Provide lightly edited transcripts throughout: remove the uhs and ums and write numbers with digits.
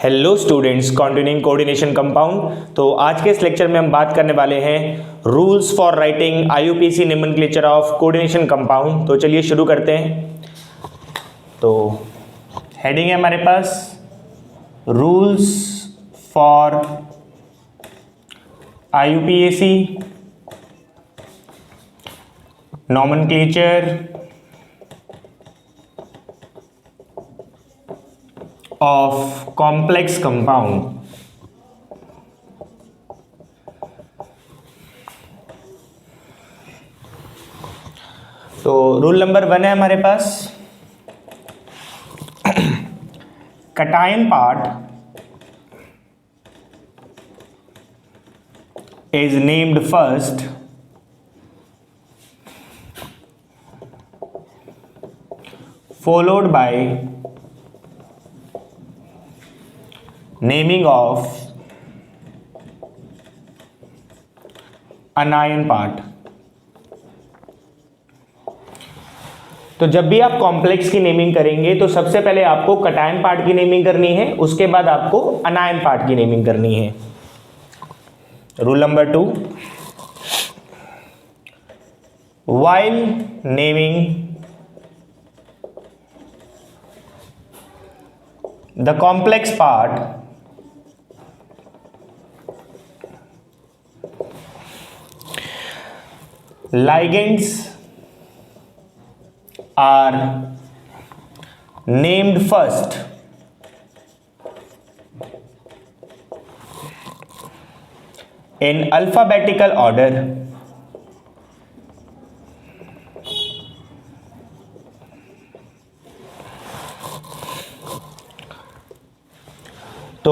Hello students, continuing coordination compound. तो आज के इस लेक्चर में हम बात करने वाले हैं rules for writing IUPAC nomenclature of coordination compound. तो चलिए शुरू करते हैं। तो हेडिंग है हमारे पास rules for IUPAC nomenclature of complex compound. तो रूल नंबर 1 है हमारे पास, cation part is named first followed by naming of anion part। तो जब भी आप कॉम्प्लेक्स की नेमिंग करेंगे तो सबसे पहले आपको कटायन पार्ट की नेमिंग करनी है, उसके बाद आपको अनायन पार्ट की नेमिंग करनी है। Rule number 2, while naming the complex part, ligands are named first in alphabetical order तो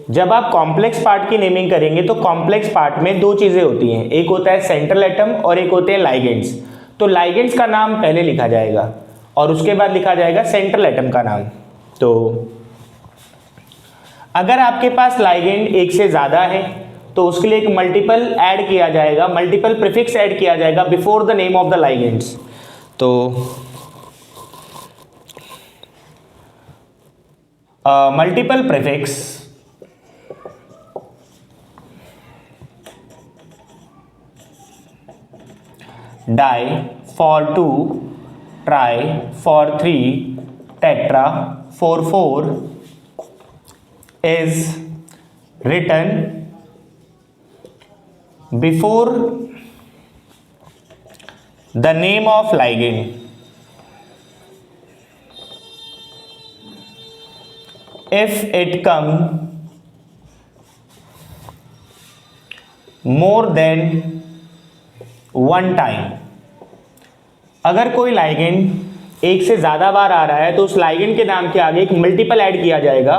जब आप कॉम्प्लेक्स पार्ट की नेमिंग करेंगे तो कॉम्प्लेक्स पार्ट में दो चीजें होती हैं, एक होता है सेंट्रल एटम और एक होते हैं लाइगेंड्स। तो लाइगेंड्स का नाम पहले लिखा जाएगा और उसके बाद लिखा जाएगा सेंट्रल एटम का नाम। तो अगर आपके पास लाइगेंड एक से ज्यादा है तो उसके लिए एक मल्टीपल ऐड किया जाएगा, मल्टीपल प्रीफिक्स ऐड किया जाएगा before the name of the ligands. तो multiple prefix di for 2, tri for 3, tetra for 4 is written before the name of ligand if it come more than one time। अगर कोई ligand एक से ज्यादा बार आ रहा है तो उस लाइगेंड के नाम के आगे एक मल्टीपल ऐड किया जाएगा।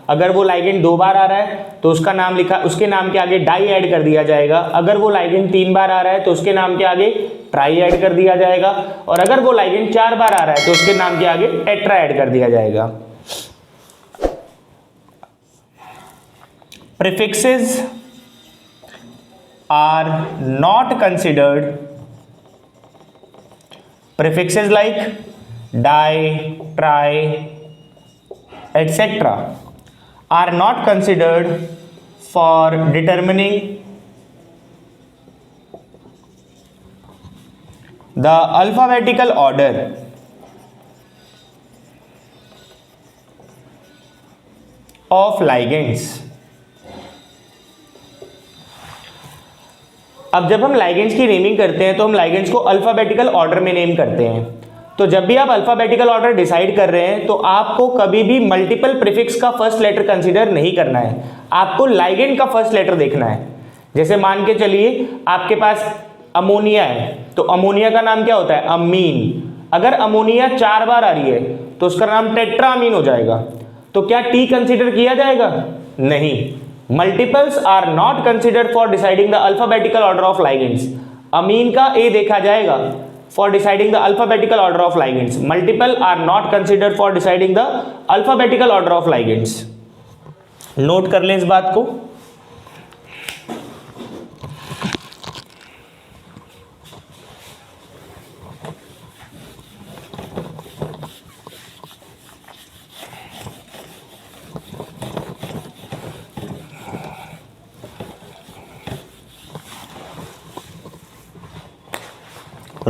अगर वो लाइगेंड 2 बार आ रहा है तो उसका नाम उसके नाम के आगे डाई ऐड कर दिया जाएगा। अगर वो लाइगेंड 3 बार आ रहा है तो उसके नाम के आगे ट्राई ऐड कर दिया जाएगा। और अगर वो लाइगेंड 4 बार आ रहा है तो उसके नाम के आगे टेट्रा ऐड कर दिया जाएगा। Prefixes are not considered, prefixes like di, tri, etc. are not considered for determining the alphabetical order of ligands। अब जब हम लाइगेंड्स की नेमिंग करते हैं तो हम लाइगेंड्स को अल्फाबेटिकल ऑर्डर में नेम करते हैं। तो जब भी आप अल्फाबेटिकल ऑर्डर डिसाइड कर रहे हैं तो आपको कभी भी मल्टीपल प्रीफिक्स का फर्स्ट लेटर कंसीडर नहीं करना है, आपको लाइगेंड का फर्स्ट लेटर देखना है। जैसे मान के चलिए आपके पास अमोनिया है तो अमोनिया का नाम क्या होता है? अमीन। अगर अमोनिया 4 बार आ रही है तो उसका नाम टेट्रामीन हो जाएगा। तो क्या टी कंसीडर किया जाएगा? नहीं। Multiples are not considered for deciding the alphabetical order of ligands. Amine का ए देखा जाएगा for deciding the alphabetical order of ligands. Multiple are not considered for deciding the alphabetical order of ligands. Note कर लें इस बात को।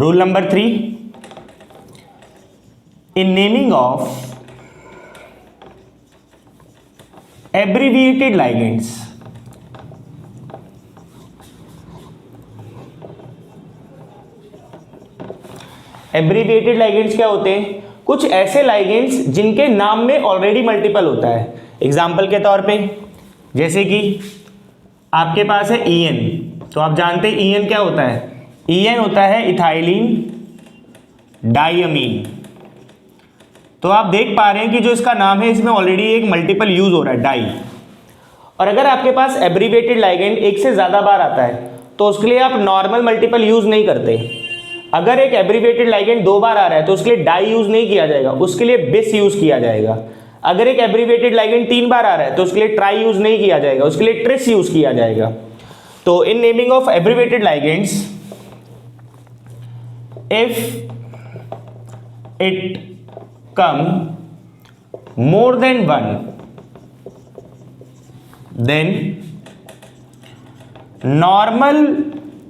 Rule number 3, in naming of abbreviated ligands, abbreviated ligands क्या होते हैं? कुछ ऐसे लाइगेंड्स जिनके नाम में ऑलरेडी मल्टीपल होता है। एग्जाम्पल के तौर पे जैसे कि आपके पास है EN, तो आप जानते हैं EN क्या होता है? EN होता है इथाइलिन डाइअमीन। तो आप देख पा रहे हैं कि जो इसका नाम है इसमें ऑलरेडी एक मल्टीपल यूज हो रहा है, डाई। और अगर आपके पास एब्रीविएटेड लाइगेंड एक से ज़्यादा बार आता है तो उसके लिए आप नॉर्मल मल्टीपल यूज नहीं करते। अगर एक एब्रीविएटेड लाइगेंड 2 बार आ रहा है तो उसके लिए डाई यूज नहीं किया जाएगा, उसके लिए बिस यूज किया जाएगा। अगर एक एब्रीविएटेड लाइगेंड 3 बार आ रहा है तो उसके लिए ट्राई यूज नहीं किया जाएगा, उसके लिए ट्रिस यूज किया जाएगा। तो in naming of abbreviated ligands, if it come more than 1, then normal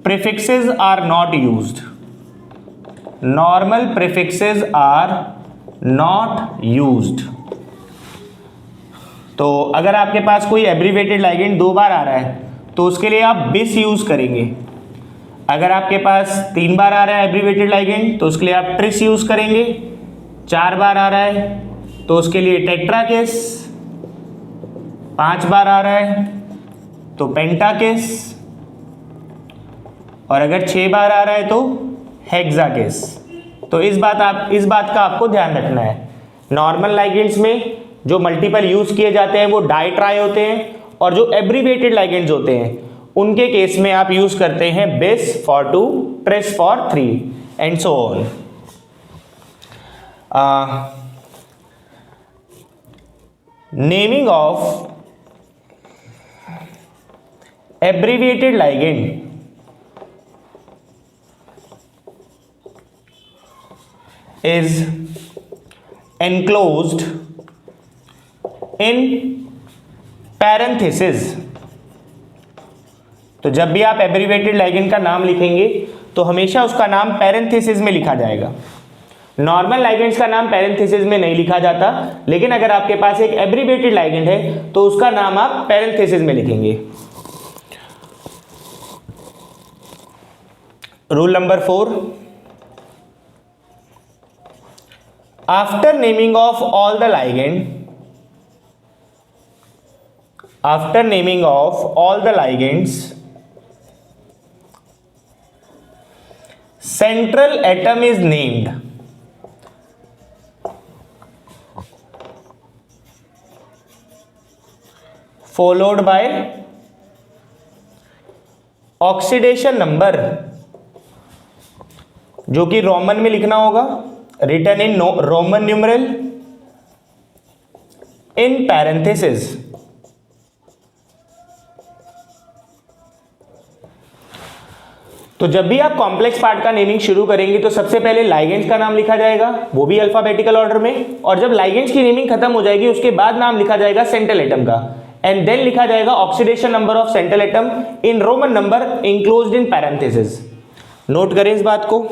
prefixes are not used. Normal prefixes are not used. तो अगर आपके पास कोई एब्रीविएटेड लाइगेंड 2 बार आ रहा है तो उसके लिए आप बिस यूज करेंगे। अगर आपके पास 3 बार आ रहा है एब्रीविएटेड लाइगेंड तो उसके लिए आप ट्रिस यूज करेंगे। 4 बार आ रहा है तो उसके लिए टेट्राकिस, 5 बार आ रहा है तो पेंटाकिस, और अगर 6 बार आ रहा है तो हेक्साकिस। तो इस बात का आपको ध्यान रखना है। नॉर्मल लाइगेंड्स में जो मल्टीपल यूज किए जाते हैं वो डाई ट्राई होते हैं, और जो एब्रीविएटेड लाइगेंड्स होते हैं उनके केस में आप यूज करते हैं bis for 2, tris for 3 and so on. Naming of abbreviated ligand is enclosed in parenthesis। तो जब भी आप एब्रीविएटेड लाइगेंड का नाम लिखेंगे तो हमेशा उसका नाम पैरेंथेसिस में लिखा जाएगा। नॉर्मल लाइगेंड्स का नाम पैरेंथेसिस में नहीं लिखा जाता, लेकिन अगर आपके पास एक एब्रीविएटेड लाइगेंड है तो उसका नाम आप पैरेंथेसिस में लिखेंगे। Rule number 4, after naming of all the ligands, central atom is named। followed by oxidation number, जो कि रोमन में लिखना होगा, written in Roman numeral in parenthesis. तो जब भी आप कॉम्प्लेक्स पार्ट का नेमिंग शुरू करेंगे तो सबसे पहले लाइगेंड्स का नाम लिखा जाएगा, वो भी अल्फाबेटिकल ऑर्डर में, और जब लाइगेंड्स की नेमिंग खत्म हो जाएगी उसके बाद नाम लिखा जाएगा सेंट्रल एटम का, एंड देन लिखा जाएगा oxidation number of central atom in Roman number enclosed in parenthesis. Note करें इस बात को।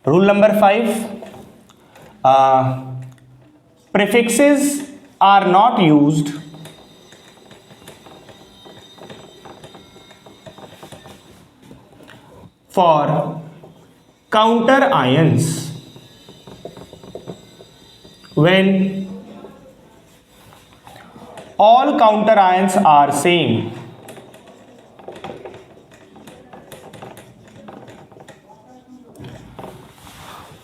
Rule number 5, prefixes are not used for counter ions when all counter ions are same।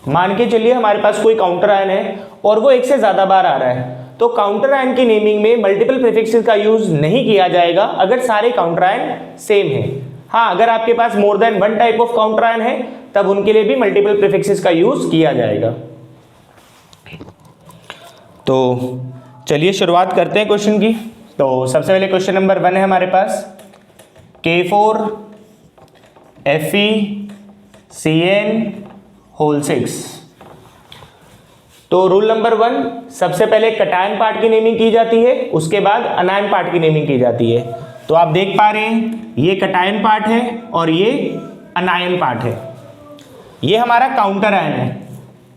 मान के चलिए हमारे पास कोई काउंटर आयन है और वो एक से ज्यादा बार आ रहा है, तो काउंटर आयन की नेमिंग में मल्टीपल प्रीफिक्सेस का यूज नहीं किया जाएगा अगर सारे काउंटर आयन सेम है। हाँ, अगर आपके पास more than 1 type of counter ion है तब उनके लिए भी मल्टीपल प्रीफिक्सेस का यूज किया जाएगा। तो चलिए शुरुआत करते हैं क्वेश्चन की। तो सबसे पहले क्वेश्चन नंबर 1 है हमारे पास, K4 FeCN होल 6। तो रूल नंबर 1, सबसे पहले कटायन पार्ट की नेमिंग की जाती है, उसके बाद अनायन पार्ट की नेमिंग की जाती है। तो आप देख पा रहे हैं ये कटायन पार्ट है और ये अनायन पार्ट है। ये हमारा काउंटर आयन है।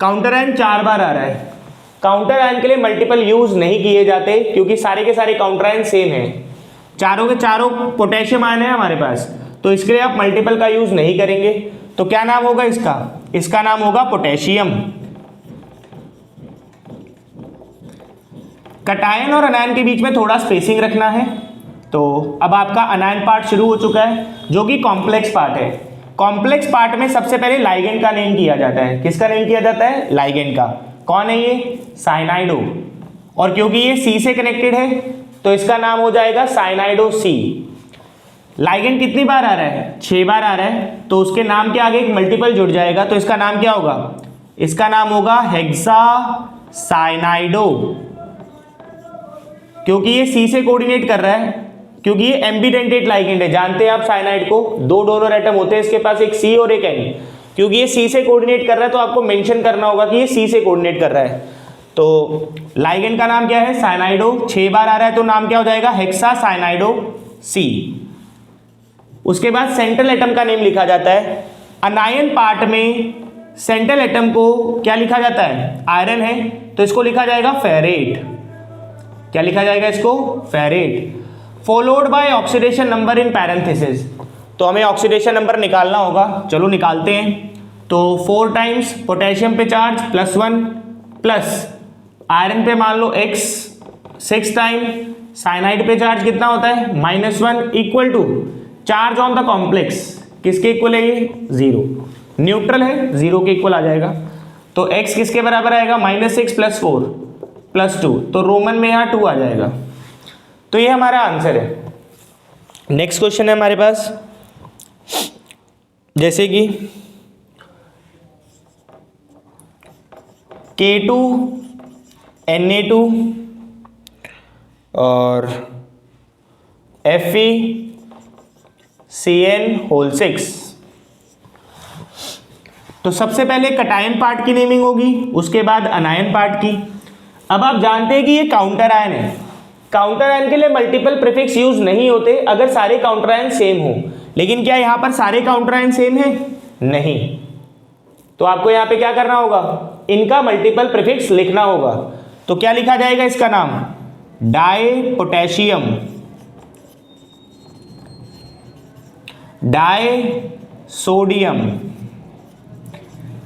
काउंटर आयन 4 बार आ रहा है। काउंटर आयन के लिए मल्टीपल यूज नहीं किए जाते क्योंकि सारे के सारे काउंटर आयन सेम है। चारों के चारों पोटेशियम आयन है हमारे पास, तो इसके लिए आप मल्टीपल का यूज नहीं करेंगे। तो क्या नाम होगा इसका? इसका नाम होगा पोटेशियम। कटायन और अनायन के बीच में थोड़ा स्पेसिंग रखना है। तो अब आपका अनायन पार्ट शुरू हो चुका है जो कि कॉम्प्लेक्स पार्ट है। कॉम्प्लेक्स पार्ट में सबसे पहले लाइगेंड का नेम किया जाता है। किसका नेम किया जाता है? लाइगेंड का। कौन है ये? साइनाइडो। और क्योंकि ये सी से कनेक्टेड है तो इसका नाम हो जाएगा साइनाइडो सी। लाइगेंड कितनी बार आ रहा है? 6 बार आ रहा है, तो उसके नाम के आगे एक मल्टीपल जुड़ जाएगा, तो इसका नाम क्या होगा? इसका नाम होगा हेक्सा साइनाइडो। क्योंकि ये सी से कोऑर्डिनेट कर रहा है, क्योंकि ये एम्बिडेंटेड लाइगेंड है। जानते हैं आप साइनाइड को, 2 डोनर एटम होते हैं इसके पास, एक सी और एक एन। क्योंकि ये सी से कोऑर्डिनेट कर रहा है तो आपको मेंशन करना होगा कि ये सी से कोऑर्डिनेट कर रहा है। तो लाइगेंड का नाम क्या है? साइनाइडो। 6 बार आ रहा है तो नाम क्या हो जाएगा? हेक्सा साइनाइडो सी। उसके बाद सेंट्रल एटम का नेम लिखा जाता है। अनायन पार्ट में सेंट्रल एटम को क्या लिखा जाता है? आयरन है, तो इसको लिखा जाएगा फेरेट। क्या लिखा जाएगा इसको? Ferrate. Followed by oxidation number in parenthesis. तो हमें ऑक्सीडेशन नंबर निकालना होगा, चलो निकालते हैं। तो 4 टाइम्स पोटेशियम पे चार्ज +1 प्लस आयरन पे मान लो x 6 टाइम, साइनाइड पे चार्ज कितना होता है? -1 equal to charge on the complex. किसके इक्वल है ये? 0। न्यूट्रल है, 0 के इक्वल आ जाएगा। तो x किसके बराबर आएगा? -6 + 4 + 2, तो रोमन में यहाँ 2 आ जाएगा। तो ये हमारा आंसर है। नेक्स्ट क्वेश्चन है हमारे पास, जैसे कि K2 Na2 और FeCN होल 6। तो सबसे पहले कटायन पार्ट की नेमिंग होगी, उसके बाद अनायन पार्ट की। अब आप जानते हैं कि ये काउंटर आयन है। काउंटर आयन के लिए मल्टीपल प्रीफिक्स यूज नहीं होते अगर सारे काउंटर आयन सेम हो। लेकिन क्या यहां पर सारे काउंटर आयन सेम है? नहीं। तो आपको यहां पे क्या करना होगा? इनका मल्टीपल प्रीफिक्स लिखना होगा। तो क्या लिखा जाएगा इसका नाम? Di potassium, di sodium.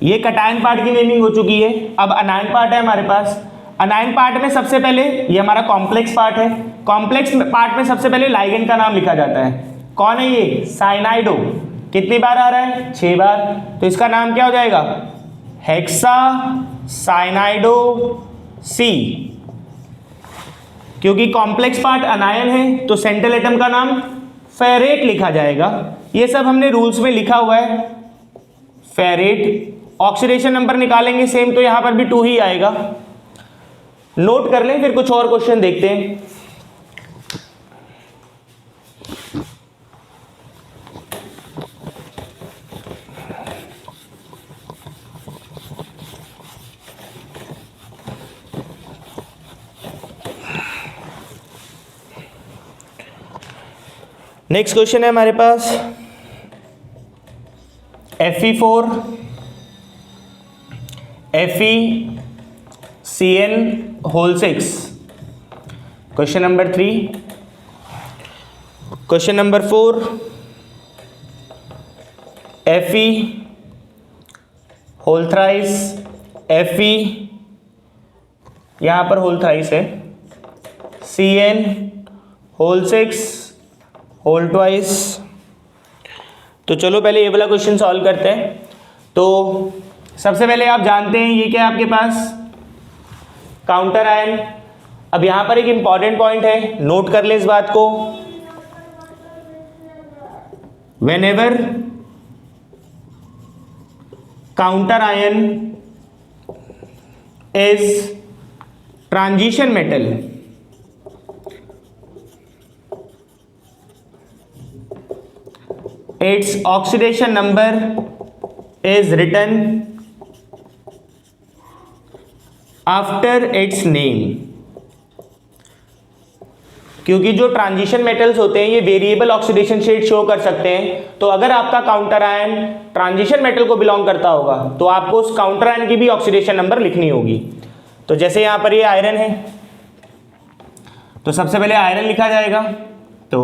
ये कटायन पार्ट की नेमिंग हो चुकी है। अब अनायन पार्ट है हमारे पास। अनायन पार्ट में सबसे पहले, ये हमारा कॉम्प्लेक्स पार्ट है। कॉम्प्लेक्स पार्ट में सबसे पहले लाइगेंड का नाम लिखा जाता है। कौन है ये? साइनाइडो। कितनी बार आ रहा है? 6 बार। तो इसका नाम क्या हो जाएगा? हेक्सा साइनाइडो सी। क्योंकि कॉम्प्लेक्स पार्ट अनायन है तो सेंट्रल एटम का नाम फेरेट लिखा जाएगा। ये सब हमने रूल्स में लिखा हुआ है। फेरेट। ऑक्सीडेशन नंबर निकालेंगे सेम, तो यहां पर भी 2 ही आएगा। नोट कर लें, फिर कुछ और क्वेश्चन देखते हैं। नेक्स्ट क्वेश्चन है हमारे पास, Fe4 FeCN whole 6। Question number 3। Question number 4 Fe whole thrice Fe, यहां पर होल थ्राइस है, Cn होल 6 होल ट्वाइस। तो चलो पहले ये वाला क्वेश्चन सॉल्व करते हैं। तो सबसे पहले आप जानते हैं ये क्या है आपके पास? Counter ion. अब यहां पर एक इंपॉर्टेंट पॉइंट है, नोट कर ले इस बात को। Whenever counter ion is transition metal its oxidation number is written after its name। क्योंकि जो ट्रांजिशन मेटल्स होते हैं ये वेरिएबल ऑक्सीडेशन स्टेट शो कर सकते हैं, तो अगर आपका काउंटर आयन ट्रांजिशन मेटल को बिलोंग करता होगा तो आपको उस काउंटर आयन की भी ऑक्सीडेशन नंबर लिखनी होगी। तो जैसे यहां पर ये आयरन है तो सबसे पहले आयरन लिखा जाएगा, तो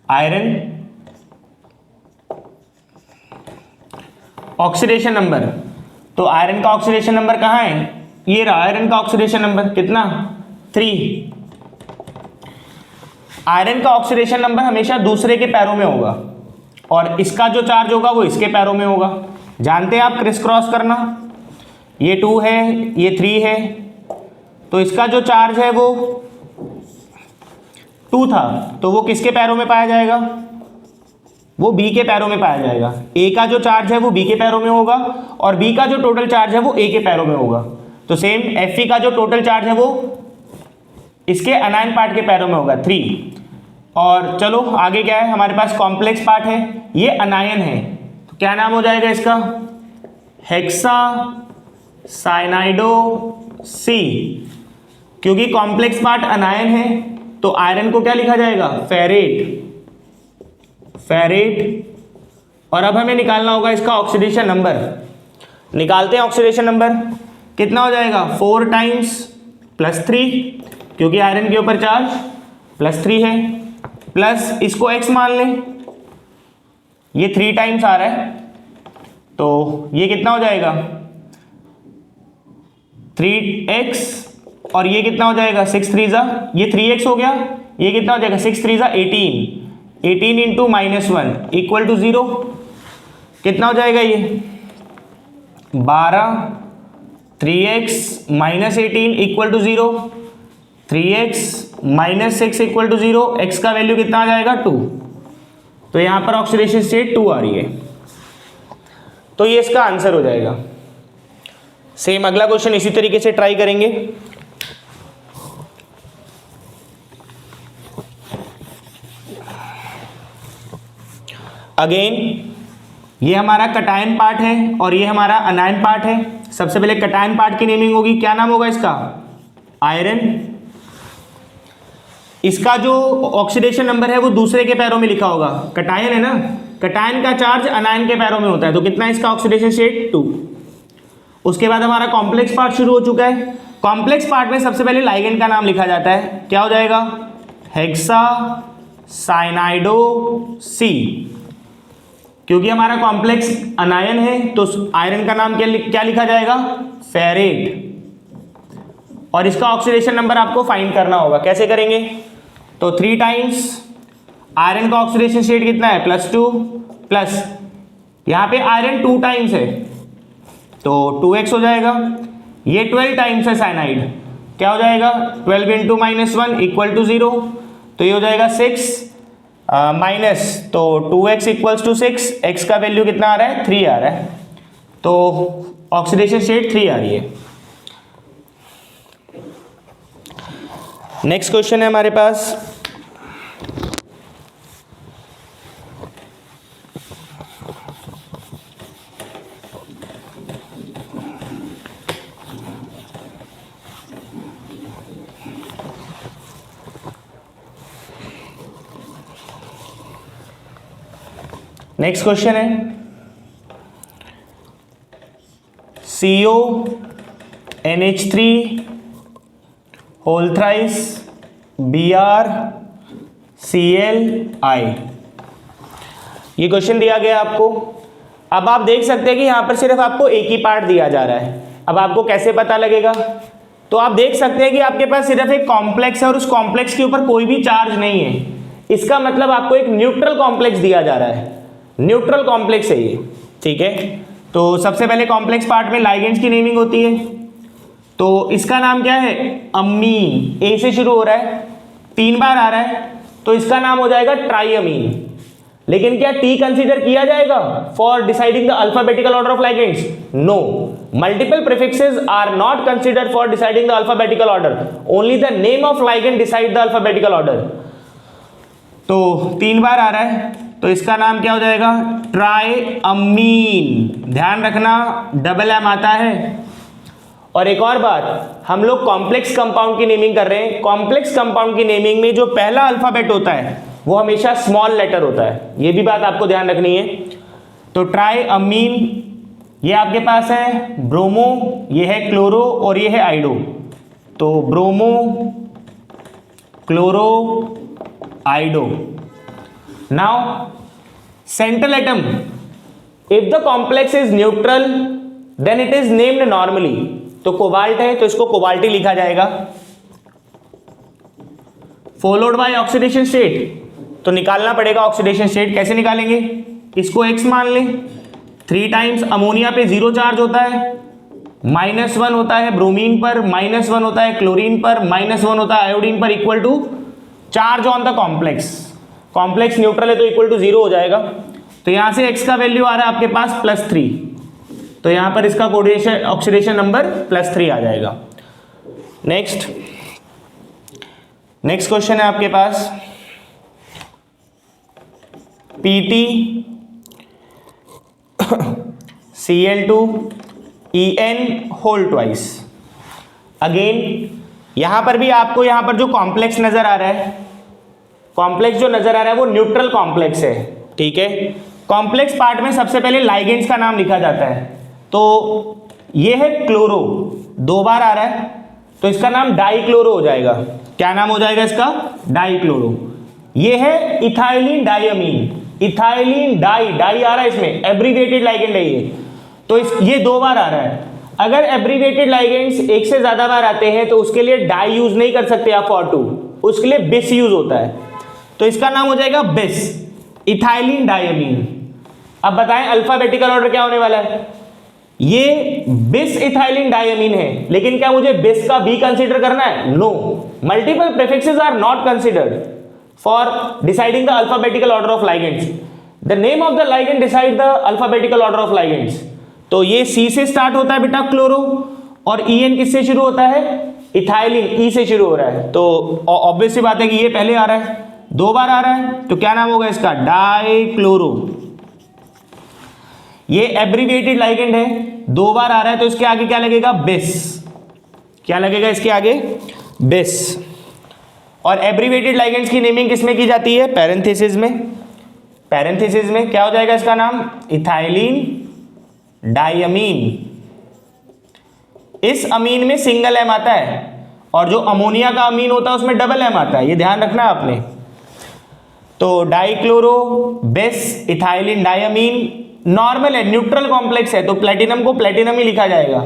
आयरन ऑक्सीडेशन नंबर, तो आयरन का ऑक्सीडेशन नंबर कहाँ है, ये रहा आयरन का ऑक्सीडेशन नंबर कितना 3। आयरन का ऑक्सीडेशन नंबर हमेशा दूसरे के पैरों में होगा और इसका जो चार्ज होगा वो इसके पैरों में होगा। जानते हैं आप क्रिस क्रॉस करना, ये 2 है ये 3 है, तो इसका जो चार्ज है वो 2 था, तो वो किसके पैरों में पाया जाएगा, वो बी के पैरों में पाया जाएगा। ए का जो चार्ज है वो बी के पैरों में होगा और बी का जो टोटल चार्ज है वो ए के पैरों में होगा। तो सेम Fe का जो टोटल चार्ज है वो इसके अनायन पार्ट के पैरों में होगा 3। और चलो आगे क्या है, हमारे पास कॉम्प्लेक्स पार्ट है, ये अनायन है, तो क्या नाम हो जाएगा इसका, हेक्सा साइनाइडो सी। क्योंकि कॉम्प्लेक्स पार्ट अनायन है तो आयरन को क्या लिखा जाएगा, फेरेट। और अब हमें निकालना होगा इसका ऑक्सीडेशन नंबर। निकालते हैं ऑक्सीडेशन नंबर, कितना हो जाएगा 4 टाइम्स +3, क्योंकि आयरन के ऊपर चार्ज +3 है, प्लस इसको x मान लें, ये 3 टाइम्स आ रहा है, तो ये कितना हो जाएगा 3x, और ये कितना हो जाएगा 6 3 जा, ये 3x हो गया, ये कितना हो जाएगा 6 3 जा 18 इंटू -1 इक्वल टू 0। कितना हो जाएगा ये 12, 3x -18 equal to 0, 3x -6 equal to 0, x का वैल्यू कितना आ जाएगा 2। तो यहां पर ऑक्सीडेशन स्टेट 2 आ रही है, तो ये इसका आंसर हो जाएगा। सेम अगला क्वेश्चन इसी तरीके से ट्राई करेंगे। अगेन ये हमारा कटायन पार्ट है और ये हमारा अनायन पार्ट है। सबसे पहले कटायन पार्ट की नेमिंग होगी, क्या नाम होगा इसका, आयरन। इसका जो ऑक्सीडेशन नंबर है वो दूसरे के पैरों में लिखा होगा, कटायन है ना, कटायन का चार्ज अनायन के पैरों में होता है, तो कितना है इसका ऑक्सीडेशन स्टेट 2। उसके बाद हमारा कॉम्प्लेक्स पार्ट शुरू हो चुका है। कॉम्प्लेक्स पार्ट में सबसे पहले लाइगेंड का नाम लिखा जाता है, क्या हो जाएगा, हेक्सा साइनाइडो सी। क्योंकि हमारा कॉम्प्लेक्स अनायन है तो आयरन का नाम क्या लिखा जाएगा, फेरेट। और इसका ऑक्सीडेशन नंबर आपको फाइंड करना होगा, कैसे करेंगे, तो 3 टाइम्स आयरन का ऑक्सीडेशन स्टेट कितना है +2, प्लस यहाँ पे आयरन 2 टाइम्स है तो 2x हो जाएगा, ये 12 टाइम्स है साइनाइड, क्या हो जाएगा 12 इंटू -1 इक्वल टू 0, तो ये हो जाएगा 6 माइनस, तो 2x इक्वल्स टू 6, x का वैल्यू कितना आ रहा है 3 आ रहा है, तो ऑक्सीडेशन स्टेट 3 आ रही है। नेक्स्ट क्वेश्चन है हमारे पास, नेक्स्ट क्वेश्चन है CONH3 होल थ्राइस BrClI। ये क्वेश्चन दिया गया आपको। अब आप देख सकते हैं कि यहां पर सिर्फ आपको एक ही पार्ट दिया जा रहा है। अब आपको कैसे पता लगेगा, तो आप देख सकते हैं कि आपके पास सिर्फ एक कॉम्प्लेक्स है और उस कॉम्प्लेक्स के ऊपर कोई भी चार्ज नहीं है। इसका मतलब आपको एक न्यूट्रल कॉम्प्लेक्स दिया जा रहा है, न्यूट्रल कॉम्प्लेक्स है ये, ठीक है। तो सबसे पहले कॉम्प्लेक्स पार्ट में लाइगेंड्स की नेमिंग होती है, तो इसका नाम क्या है, अमीन, ए से शुरू हो रहा है, 3 बार आ रहा है, तो इसका नाम हो जाएगा ट्राईअमीन। लेकिन क्या टी कंसीडर किया जाएगा for deciding the alphabetical order of ligands? No, multiple prefixes are not considered for deciding the alphabetical order, only the name of ligand decide the alphabetical order. तो 3 बार आ रहा है, तो इसका नाम क्या हो जाएगा? ट्राइअमीन। ध्यान रखना डबल एम आता है। और एक और बात, हम लोग कॉम्प्लेक्स कंपाउंड की नेमिंग कर रहे हैं। कॉम्प्लेक्स कंपाउंड की नेमिंग में जो पहला अल्फाबेट होता है वो हमेशा स्मॉल लेटर होता है, ये भी बात आपको ध्यान रखनी है। तो ट्राइअमीन, ये आपके पास है ब्रोमो, ये है क्लोरो और ये है आइडो। तो bromo, chloro, iodo. Now central atom, if the complex is neutral then it is named normally. तो कोबाल्ट है तो इसको कोबाल्टी लिखा जाएगा। फॉलोड बाय ऑक्सीडेशन स्टेट, तो निकालना पड़ेगा ऑक्सीडेशन स्टेट। कैसे निकालेंगे? इसको x मान लें। 3 टाइम्स अमोनिया पे 0 चार्ज होता है, -1 होता है ब्रोमीन पर, -1 होता है क्लोरीन पर, -1 होता है आयोडीन पर, equal to charge on the complex. Complex neutral है तो इक्वल टू 0 हो जाएगा। तो यहां से x का वैल्यू आ रहा है आपके पास +3, तो यहां पर इसका कोऑर्डिनेशन ऑक्सीडेशन नंबर +3 आ जाएगा। नेक्स्ट क्वेश्चन है आपके पास PT Cl2En whole twice. Again यहां पर भी आपको यहां पर जो कॉम्प्लेक्स नजर आ रहा है, कॉम्प्लेक्स जो नजर आ रहा है वो न्यूट्रल कॉम्प्लेक्स है, ठीक है। कॉम्प्लेक्स पार्ट में सबसे पहले लाइगेंड्स का नाम लिखा जाता है। तो ये है क्लोरो, 2 बार आ रहा है, तो इसका नाम डाइक्लोरो हो जाएगा। क्या नाम हो जाएगा इसका? डाइक्लोरो। ये है इथाइलिन डाइअमीन, इथाइलिन डाई आ रहा है इसमें, एब्रीविएटेड लाइगेंड है ये। तो ये 2 बार आ रहा है। अगर एब्रीविएटेड लाइगेंड्स एक से ज्यादा बार आते हैं तो उसके लिए डाई यूज नहीं कर सकते आप फॉर 2, उसके लिए बिस यूज होता है। तो इसका नाम हो जाएगा बिस, इथाइलिन डाइअमीन। अब बताएं अल्फाबेटिकल ऑर्डर क्या होने वाला है? ये बिस इथाइलिन डाइअमीन है, लेकिन क्या मुझे बिस का बी कंसीडर करना है? No, multiple prefixes are not considered for deciding the alphabetical order of ligands. The name of the ligand decide the alphabetical order of ligands. तो ये सी से स्टार्ट होता है बेटा क्लोरो, और EN किससे शुरू होता है? इथाइलिन, ई से शुरू हो रहा है। तो ऑब्वियस सी बात है कि ये पहले आ रहा है, 2 बार आ रहा है, तो क्या नाम होगा इसका? डाइक्लोरो। ये एब्रीविएटेड लाइगेंड है, 2 बार आ रहा है, तो इसके आगे क्या लगेगा? बिस। क्या लगेगा इसके आगे? बिस। और एब्रीविएटेड लाइगेंड्स की नेमिंग किसमें की जाती है? पैरेंथेसिस में। पैरेंथेसिस में क्या हो जाएगा इसका नाम? इथाइलिन डाइअमीन। इस अमीन में सिंगल एम आता है, और जो अमोनिया का अमीन होता है उसमें डबल एम आता है, ये ध्यान रखना आपने। तो डाइक्लोरो, बिस, इथाइलिन डाइअमीन नॉर्मल है, न्यूट्रल कॉम्प्लेक्स है, तो प्लेटिनम को प्लेटिनम ही लिखा जाएगा।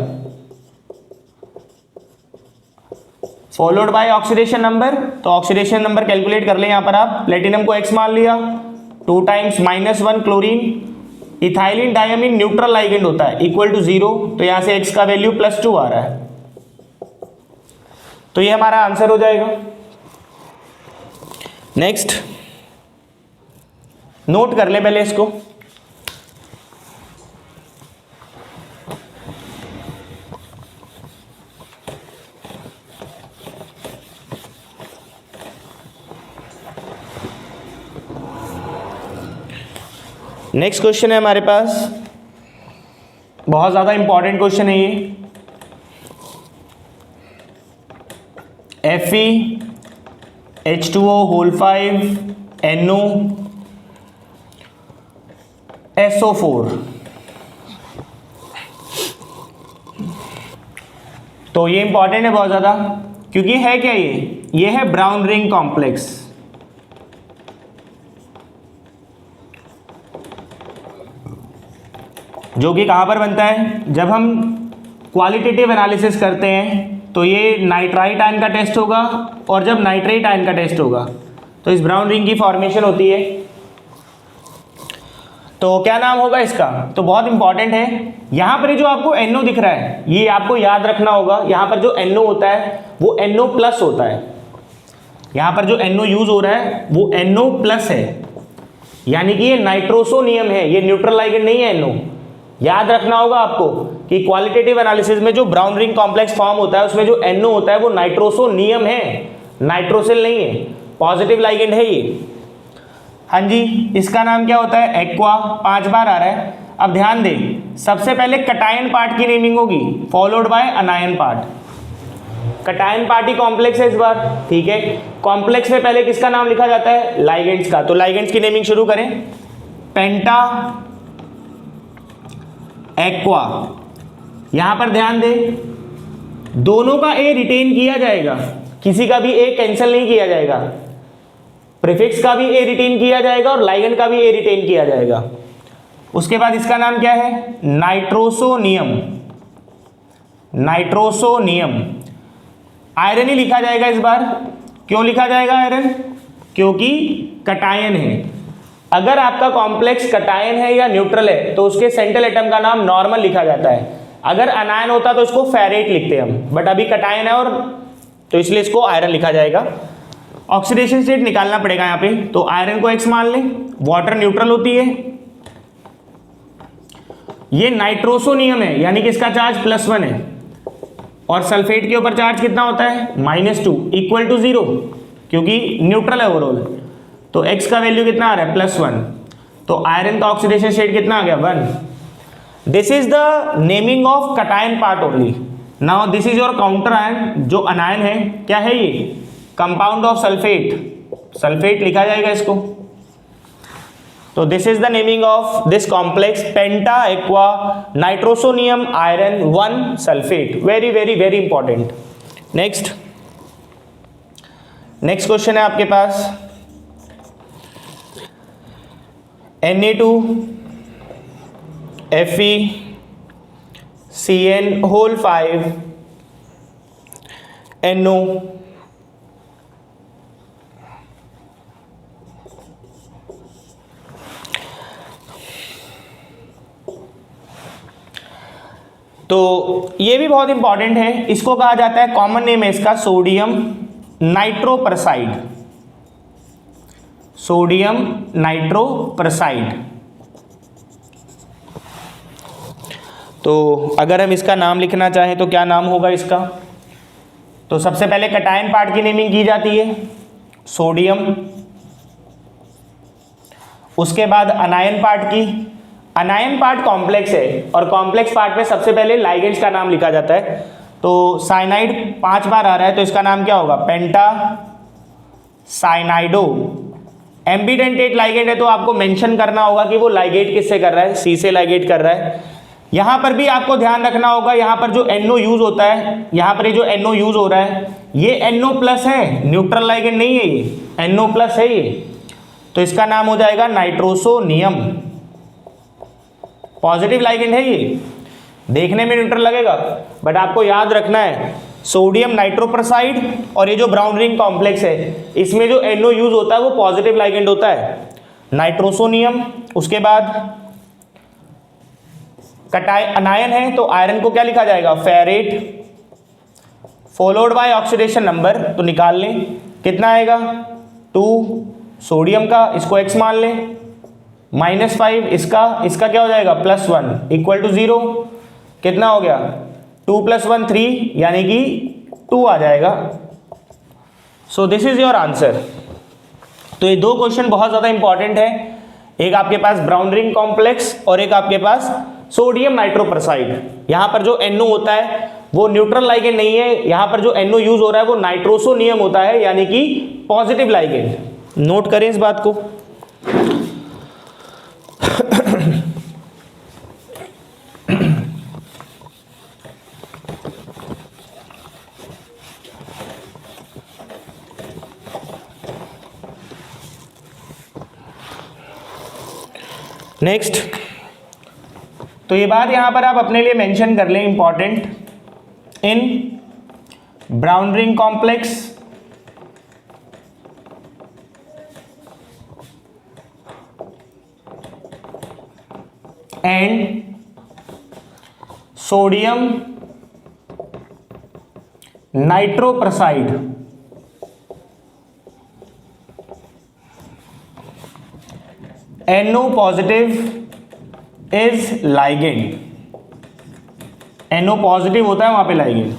फॉलोड बाय ऑक्सीडेशन नंबर, तो ऑक्सीडेशन नंबर कैलकुलेट कर ले यहां पर आप। प्लेटिनम को x मान लिया, 2 times -1 chlorine, ethylene diamine neutral ligand होता है, इक्वल टू 0, तो यहां से x का वैल्यू +2 आ रहा है। तो ये हमारा आंसर हो जाएगा। नेक्स्ट नोट कर ले पहले इसको। नेक्स्ट क्वेश्चन है हमारे पास, बहुत ज्यादा इंपॉर्टेंट क्वेश्चन है ये। FeH2O whole 5 NO SO4। तो ये इंपॉर्टेंट है बहुत ज्यादा, क्योंकि है क्या ये है ब्राउन रिंग कॉम्प्लेक्स। जो कि कहां पर बनता है? जब हम क्वालिटेटिव एनालिसिस करते हैं तो ये नाइट्राइट आयन का टेस्ट होगा, और जब नाइट्रेट आयन का टेस्ट होगा तो इस ब्राउन रिंग की फॉर्मेशन होती है। तो क्या नाम होगा इसका? तो बहुत इंपॉर्टेंट है। यहां पर जो आपको NO दिख रहा है, ये आपको याद रखना होगा। यहां पर जो NO होता है वो NO+ होता है। यहां पर जो NO यूज हो रहा है वो NO+ है। यानी कि ये नाइट्रोसोनियम है, ये न्यूट्रल लाइगेंड नहीं है NO। याद रखना होगा आपको कि क्वालिटेटिव एनालिसिस में जो ब्राउन रिंग कॉम्प्लेक्स फॉर्म होता है उसमें जो NO होता है वो नाइट्रोसोनियम है, नाइट्रोसिल नहीं है, पॉजिटिव लाइगेंड है ये। हाँ जी, इसका नाम क्या होता है? एक्वा। 5 बार आ रहा है। अब ध्यान दें, सबसे पहले कटायन पार्ट की नेमिंग होगी, followed by अनायन part. Cation part he complex है इस बार, ठीक है। कॉम्प्लेक्स में पहले किसका नाम लिखा जाता है? लाइगेंड्स का। तो लाइगेंड्स की नेमिंग शुरू करें। पेंटा एक्वा। यहां पर ध्यान दें, दोनों का ए रिटेन किया जाएगा, किसी का भी ए कैंसिल नहीं किया जाएगा। प्रीफिक्स का भी ए रिटेन किया जाएगा और लाइगेंड का भी ए रिटेन किया जाएगा। उसके बाद इसका नाम क्या है? नाइट्रोसोनियम। नाइट्रोसोनियम। आयरन ही लिखा जाएगा इस बार। क्यों लिखा जाएगा आयरन? क्योंकि कटायन है। अगर आपका कॉम्प्लेक्स कटायन है या न्यूट्रल है तो उसके सेंट्रल एटम का नाम नॉर्मल लिखा जाता है। अगर अनायन होता तो इसको फेरेट लिखते हम, बट अभी कटायन है और तो इसलिए इसको आयरन लिखा जाएगा। ऑक्सीडेशन स्टेट निकालना पड़ेगा यहाँ पे, तो आयरन को X मान लें। वाटर न्यूट्रल होती है, ये नाइट्रोसोनियम है यानी कि इसका चार्ज +1 है और सल्फेट के ऊपर चार्ज कितना होता है? -2 इक्वल टू 0, क्योंकि न्यूट्रल है ओवरऑल। तो X का वैल्यू कितना आ रहा है? +1। तो आयरन का ऑक्सीडेशन स्टेट कितना आ गया? 1। This is the naming of cation part only. Now this is your counter ion, जो अनायन है। क्या है ये? Compound of sulphate. सल्फेट लिखा जाएगा इसको। तो this is the naming of this complex, penta aqua nitrosonium iron 1 sulphate. Very very very important. Next question है आपके पास, Na2 Fe CN5 NO तो ये भी बहुत इंपॉर्टेंट है। इसको कहा जाता है, कॉमन नेम है इसका सोडियम नाइट्रोपरसाइड। सोडियम नाइट्रोपरसाइड। तो अगर हम इसका नाम लिखना चाहें तो क्या नाम होगा इसका? तो सबसे पहले कटायन पार्ट की नेमिंग की जाती है, सोडियम। उसके बाद अनायन पार्ट की। अनायन पार्ट कॉम्प्लेक्स है और कॉम्प्लेक्स पार्ट में सबसे पहले लाइगेंड्स का नाम लिखा जाता है। तो साइनाइड 5 बार आ रहा है, तो इसका नाम क्या होगा? पेंटा साइनाइडो। एम्बिडेंटेट लाइगेंड है तो आपको मेंशन करना होगा कि वो लाइगेट किससे कर रहा है? सी से लाइगेट कर रहा है। यहां पर भी आपको ध्यान रखना होगा, यहां पर जो NO यूज होता है, यहां पर ये जो NO यूज हो रहा है ये NO+ है, न्यूट्रल लाइगेंड नहीं है, ये NO+ है ये। तो इसका नाम हो जाएगा नाइट्रोसोनियम। पॉजिटिव लाइगेंड है ये, देखने में न्यूट्रल लगेगा बट आपको याद रखना है सोडियम नाइट्रोपरसाइड और ये जो ब्राउन रिंग कॉम्प्लेक्स है इसमें जो NO यूज होता है वो पॉजिटिव लाइगेंड होता है, नाइट्रोसोनियम। उसके बाद अनायन है तो आयरन को क्या लिखा जाएगा? Ferrate, followed by oxidation number. तो निकाल लें कितना आएगा? 2 सोडियम का, इसको X मान लें, -5 इसका क्या हो जाएगा? +1 इक्वल टू 0। कितना हो गया? 2 + 1 3, यानी कि 2 आ जाएगा। So this is your answer. तो ये 2 क्वेश्चन बहुत ज्यादा इंपॉर्टेंट है, एक आपके पास ब्राउन रिंग कॉम्प्लेक्स और एक आपके पास सोडियम नाइट्रोपरसाइड। यहां पर जो NO होता है वो न्यूट्रल लाइगेंड नहीं है, यहां पर जो NO यूज हो रहा है वो नाइट्रोसोनियम होता है यानी कि पॉजिटिव लाइगेंड। नोट करें इस बात को। नेक्स्ट, तो ये बात यहां पर आप अपने लिए मेंशन कर लें, important, in brown ring complex and sodium nitroprusside NO positive is ligand, NO positive होता है वहां पे लाइगेंड।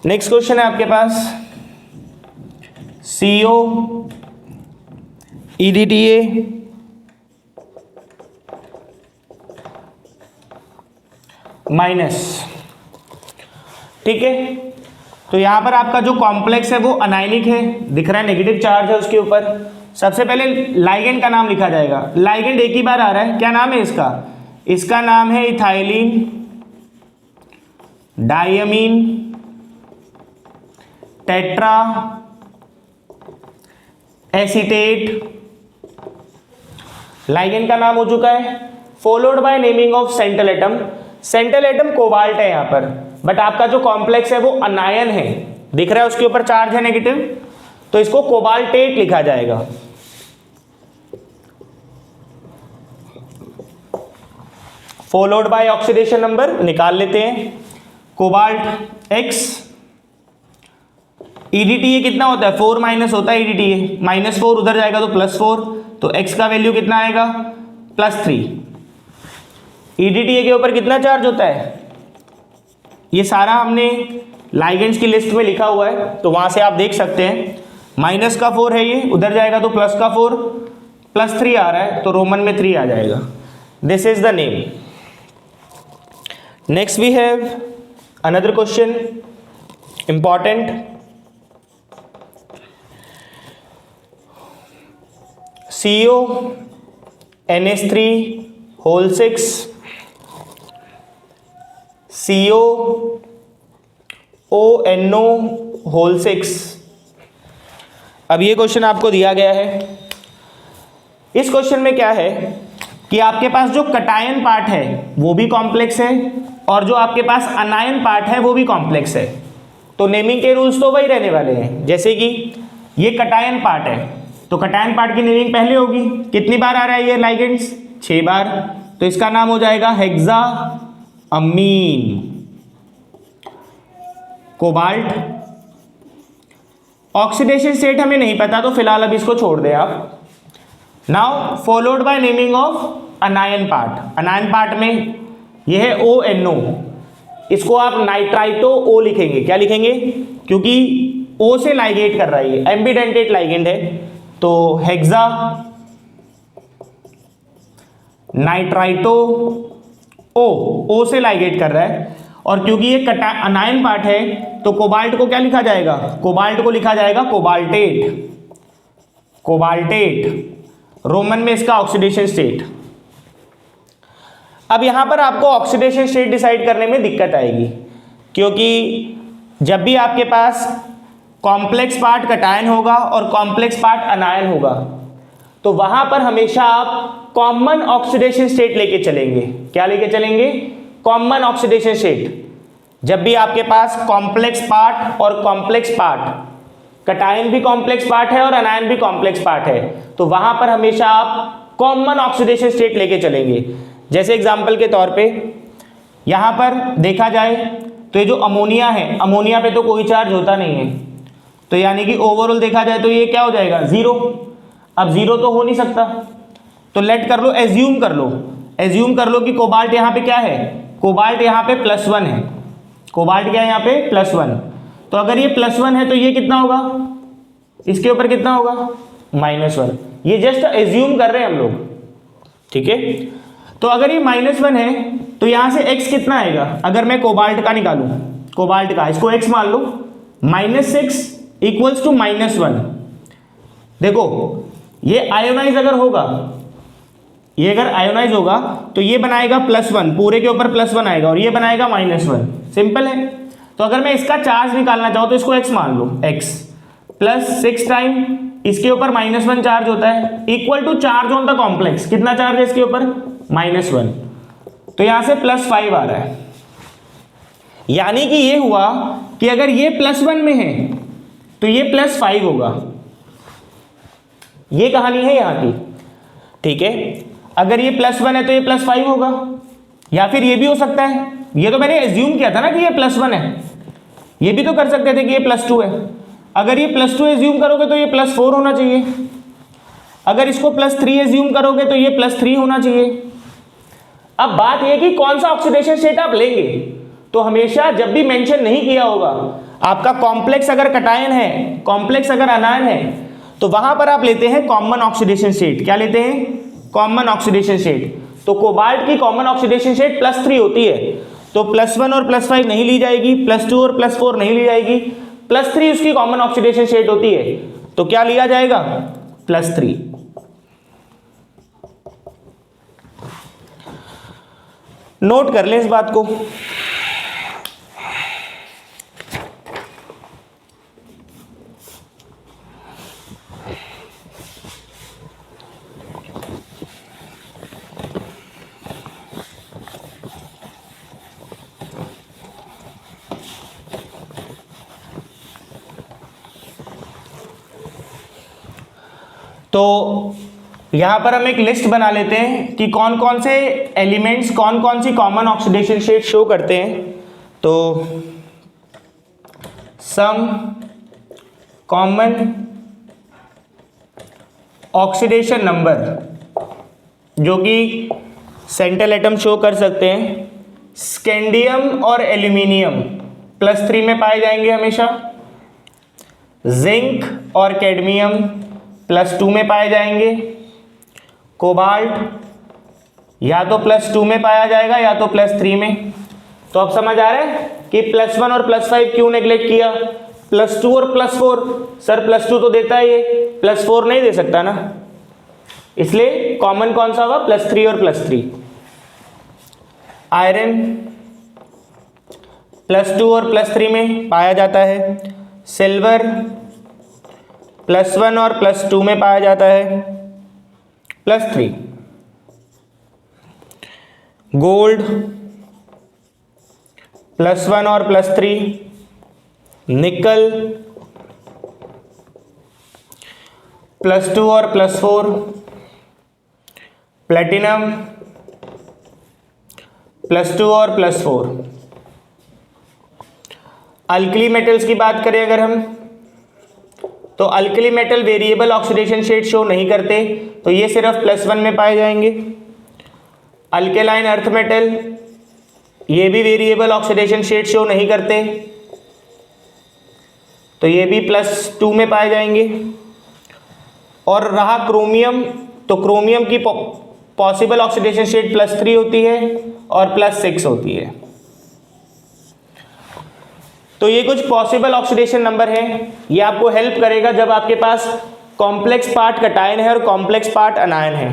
नेक्स्ट क्वेश्चन है आपके पास CO EDTA माइनस, ठीक है। तो यहां पर आपका जो कॉम्प्लेक्स है वो अनायनिक है, दिख रहा है नेगेटिव चार्ज है उसके ऊपर। सबसे पहले लाइगेंड का नाम लिखा जाएगा, लाइगेंड एक ही बार आ रहा है, क्या नाम है इसका, इसका नाम है ethylene diamine tetra acetate, ligand का नाम हो चुका है। Followed by naming of central atom, central atom cobalt है यहां पर, बट आपका जो कॉम्प्लेक्स है वो अनायन है, दिख रहा है उसके ऊपर चार्ज है नेगेटिव, तो इसको कोबाल्टेट लिखा जाएगा। फॉलोड बाय ऑक्सीडेशन नंबर निकाल लेते हैं, कोबाल्ट X, EDTA कितना होता है 4 माइनस होता है EDTA, -4 उधर जाएगा तो +4, तो X का वैल्यू कितना आएगा +3। EDTA के ऊपर कितना चार्ज होता है, ये सारा हमने लाइगेंड्स की लिस्ट में लिखा हुआ है, तो वहां से आप देख सकते हैं। -4 है ये, उधर जाएगा तो +4, +3 आ रहा है तो रोमन में 3 आ जाएगा। This is the name. Next we have another question important, CO NH3 COONO6। अब ये क्वेश्चन आपको दिया गया है। इस क्वेश्चन में क्या है कि आपके पास जो कटायन पार्ट है वो भी कॉम्प्लेक्स है और जो आपके पास अनायन पार्ट है वो भी कॉम्प्लेक्स है, तो नेमिंग के रूल्स तो वही रहने वाले हैं। जैसे कि ये कटायन पार्ट है तो कटायन पार्ट की नेमिंग पहले होगी, कितनी बार आ रहा है ये लाइगेंड्स 6 बार, तो इसका नाम हो जाएगा हेक्सा अमीन कोबाल्ट। ऑक्सीडेशन स्टेट हमें नहीं पता तो फिलहाल अब इसको छोड़ दें आप। Now followed by naming of अनायन part, अनायन part में यह है ONO, इसको आप नाइट्राइटो O लिखेंगे, क्या लिखेंगे, क्योंकि O से लाइगेट कर रहा है, ये एम्बिडेंटेट लाइगेंड है, तो हेक्सा नाइट्राइटो O से लाइगेट कर रहा है, और क्योंकि ये अनायन पार्ट है तो कोबाल्ट को क्या लिखा जाएगा, कोबाल्ट को लिखा जाएगा कोबाल्टेट, कोबाल्टेट रोमन में इसका ऑक्सीडेशन स्टेट। अब यहां पर आपको ऑक्सीडेशन स्टेट डिसाइड करने में दिक्कत आएगी, क्योंकि जब भी आपके पास कॉम्प्लेक्स पार्ट कटायन होगा और कॉम्प्लेक्स पार्ट अनायन होगा तो वहां पर हमेशा आप कॉमन ऑक्सीडेशन स्टेट लेके चलेंगे। क्या लेके चलेंगे, कॉमन ऑक्सीडेशन स्टेट। जब भी आपके पास कॉम्प्लेक्स पार्ट और कॉम्प्लेक्स पार्ट, कटायन भी कॉम्प्लेक्स पार्ट है और अनायन भी कॉम्प्लेक्स पार्ट है, तो वहां पर हमेशा आप कॉमन ऑक्सीडेशन स्टेट लेके चलेंगे। जैसे एग्जांपल के तौर पे यहां पर देखा जाए तो ये जो अमोनिया है, अमोनिया पे तो कोई चार्ज होता नहीं है, तो यानी कि ओवरऑल देखा जाए तो ये क्या हो जाएगा 0। अब 0 तो हो नहीं सकता, तो लेट कर लो, एज्यूम कर लो, एज्यूम कर लो कि कोबाल्ट यहाँ पे क्या है, कोबाल्ट यहाँ पे +1 है, कोबाल्ट क्या है यहाँ पे +1, तो अगर ये +1 है तो ये कितना होगा, इसके ऊपर कितना होगा -1। ये जस्ट एज्यूम कर रहे हैं हम लोग, ठीक है। तो अगर ये -1 है तो यहां से x कितना आएगा, अगर मैं कोबाल्ट का निकालूं, कोबाल्ट का, इसको x मान लो, -6 इक्वल्स टू -1। देखो ये आयोनाइज अगर होगा, ये अगर आयोनाइज होगा तो ये बनाएगा +1, पूरे के ऊपर +1 आएगा, और ये बनाएगा -1, सिंपल है। तो अगर मैं इसका चार्ज निकालना चाहूं तो इसको x मान लो, x +6 टाइम इसके ऊपर -1 चार्ज होता है, equal to charge on the complex, कितना चार्ज है इसके ऊपर -1, तो यहां से +5 आ रहा है। यानी कि ये हुआ कि अगर ये +1 में है तो ये +5 होगा, ये कहानी है यहां की, ठीक है। अगर ये +1 है तो ये +5 होगा, या फिर ये भी हो सकता है, ये तो मैंने एज्यूम किया था ना कि ये +1 है, ये भी तो कर सकते थे कि ये +2 है। अगर ये +2 एज्यूम करोगे तो ये +4 होना चाहिए। अगर इसको +3 एज्यूम करोगे तो ये +3 होना चाहिए। अब बात यह कि कौन सा ऑक्सीडेशन स्टेट आप लेंगे, तो हमेशा जब भी मेंशन नहीं किया होगा आपका कॉम्प्लेक्स अगर कटायन है, कॉम्प्लेक्स अगर अनायन है, तो वहां पर आप लेते हैं कॉमन ऑक्सीडेशन स्टेट। क्या लेते हैं? Common oxidation state. तो कोबाल्ट की कॉमन ऑक्सीडेशन स्टेट +3 होती है, तो +1 और +5 नहीं ली जाएगी, +2 और +4 नहीं ली जाएगी, +3 उसकी कॉमन ऑक्सीडेशन स्टेट होती है, तो क्या लिया जाएगा? +3। नोट कर लें इस बात को। तो यहां पर हम एक लिस्ट बना लेते हैं कि कौन कौन से एलिमेंट्स कौन कौन सी कॉमन ऑक्सीडेशन स्टेट शो करते हैं। तो सम कॉमन ऑक्सीडेशन नंबर जो कि सेंट्रल एटम शो कर सकते हैं, स्कैंडियम और एल्यूमिनियम +3 में पाए जाएंगे हमेशा, जिंक और कैडमियम +2 में पाए जाएंगे, कोबाल्ट या तो +2 में पाया जाएगा या तो +3 में। तो अब समझ आ रहा है कि +1 और +5 क्यों नेग्लेक्ट किया, +2 और +4, सर +2 तो देता है ये, +4 नहीं दे सकता ना, इसलिए कॉमन कौन सा होगा? +3 और +3। आयरन +2 और +3 में पाया जाता है, सिल्वर +1 और +2 में पाया जाता है, +3। गोल्ड +1 और +3, निकल +2 और +4, प्लेटिनम +2 और +4। अल्कली मेटल्स की बात करें अगर हम, तो alkali metal variable oxidation state show नहीं करते, तो ये सिर्फ +1 में पाए जाएंगे। अल्केलाइन अर्थ मेटल ये भी वेरिएबल ऑक्सीडेशन स्टेट शो नहीं करते, तो ये भी +2 में पाए जाएंगे। और रहा क्रोमियम, तो क्रोमियम की पॉसिबल ऑक्सीडेशन स्टेट +3 होती है और +6 होती है। तो ये कुछ पॉसिबल ऑक्सीडेशन नंबर हैं, ये आपको हेल्प करेगा जब आपके पास कॉम्प्लेक्स पार्ट कटायन है और कॉम्प्लेक्स पार्ट अनायन है,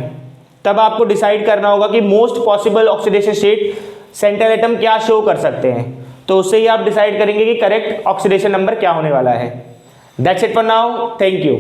तब आपको डिसाइड करना होगा कि most possible oxidation state central atom क्या शो कर सकते हैं, तो उससे ही आप डिसाइड करेंगे कि करेक्ट ऑक्सीडेशन नंबर क्या होने वाला है। That's it for now, thank you.